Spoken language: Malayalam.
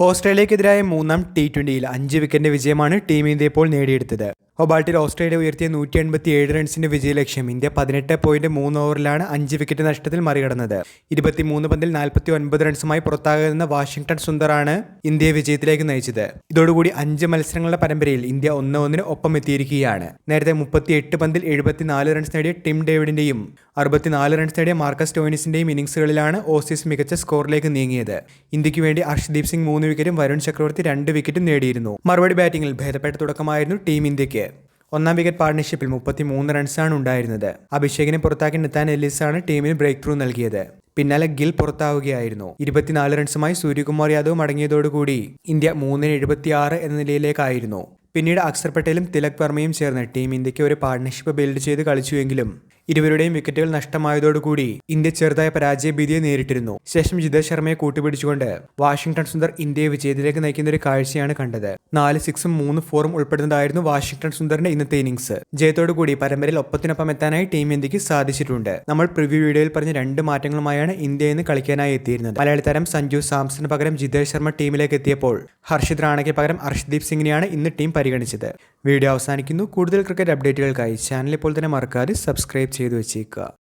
ഓസ്ട്രേലിയക്കെതിരായ മൂന്നാം T20യിൽ 5 വിക്കറ്റിന്റെ വിജയമാണ് ടീം ഇന്ത്യ ഇപ്പോൾ നേടിയെടുത്തത്. ഹൊബാർട്ടിൽ ഓസ്ട്രേലിയ ഉയർത്തിയ 187 റൺസിന്റെ വിജയലക്ഷ്യം ഇന്ത്യ 18.3 ഓവറിലാണ് 5 വിക്കറ്റ് നഷ്ടത്തിൽ മറികടന്നത്. 23 പന്തിൽ 49 റൺസുമായി പുറത്താകുന്ന വാഷിംഗ്ടൺ സുന്ദറാണ് ഇന്ത്യയെ വിജയത്തിലേക്ക് നയിച്ചത്. ഇതോടുകൂടി 5 മത്സരങ്ങളുടെ പരമ്പരയിൽ ഇന്ത്യ 1-1 ഒപ്പം എത്തിയിരിക്കുകയാണ്. നേരത്തെ 38 പന്തിൽ 74 റൺസ് നേടിയ ടിം ഡേവിഡിന്റെയും 64 റൺസ് നേടിയ മാർക്കസ് സ്റ്റോയിനിസിന്റെയും ഇന്നിംഗ്സുകളിലാണ് ഓസീസ് മികച്ച സ്കോറിലേക്ക് നീങ്ങിയത്. ഇന്ത്യക്ക് വേണ്ടി അർഷ്ദീപ് സിംഗ് 3 വിക്കറ്റും വരുൺ ചക്രവർത്തി 2 വിക്കറ്റും നേടിയിരുന്നു. മറുപടി ബാറ്റിംഗിൽ ഭേദപ്പെട്ട തുടക്കമായിരുന്നു ടീം ഇന്ത്യക്ക്. ഒന്നാം വിക്കറ്റ് പാർട്ണർഷിപ്പിൽ 33 റൺസാണ് ഉണ്ടായിരുന്നത്. അഭിഷേകിനെ പുറത്താക്കി നിത്താൻ എല്ലിസാണ് ടീമിന് ബ്രേക്ക് ത്രൂ നൽകിയത്. പിന്നാലെ ഗിൽ പുറത്താവുകയായിരുന്നു. 24 റൺസുമായി സൂര്യകുമാർ യാദവ് മടങ്ങിയതോടുകൂടി ഇന്ത്യ 3-76 എന്ന നിലയിലേക്കായിരുന്നു. പിന്നീട് അക്സർ പട്ടേലും തിലക് വർമ്മയും ചേർന്ന് ടീം ഇന്ത്യക്ക് ഒരു പാർട്ണർഷിപ്പ് ബിൽഡ് ചെയ്ത് കളിച്ചുവെങ്കിലും ഇരുവരുടെയും വിക്കറ്റുകൾ നഷ്ടമായതോടുകൂടി ഇന്ത്യ ചെറുതായ പരാജയഭീതിയെ നേരിട്ടിരുന്നു. ശേഷം ജിതേഷ് ശർമ്മയെ കൂട്ടുപിടിച്ചുകൊണ്ട് വാഷിംഗ്ടൺ സുന്ദർ ഇന്ത്യയെ വിജയത്തിലേക്ക് നയിക്കുന്ന ഒരു കാഴ്ചയാണ് കണ്ടത്. 4 6ഉം 3 4ഉം ഉൾപ്പെടുന്നതായിരുന്നു വാഷിംഗ്ടൺ സുന്ദറിന്റെ ഇന്നത്തെ ഇന്നിംഗ്സ്. ജയത്തോടുകൂടി പരമ്പരയിൽ ഒപ്പത്തിനൊപ്പം എത്താനായി ടീം ഇന്ത്യക്ക് സാധിച്ചിട്ടുണ്ട്. നമ്മൾ പ്രിവ്യൂ വീഡിയോയിൽ പറഞ്ഞ 2 മാറ്റങ്ങളുമായാണ് ഇന്ത്യ ഇന്ന് കളിക്കാനായി എത്തിയിരുന്നത്. മലയാളി താരം സഞ്ജു സാംസണിന് പകരം ജിതേഷ് ശർമ്മ ടീമിലേക്ക് എത്തിയപ്പോൾ ഹർഷിത് റാണയ്ക്ക് പകരം അർഷ്ദീപ് സിംഗിനെയാണ് ഇന്ന് ടീം പരിഗണിച്ചത്. വീഡിയോ അവസാനിക്കുന്നു. കൂടുതൽ ക്രിക്കറ്റ് അപ്ഡേറ്റുകൾക്കായി ചാനൽ ഇപ്പോൾ തന്നെ മറക്കാതെ സബ്സ്ക്രൈബ് ചെയ്തു വെച്ചേക്കുക.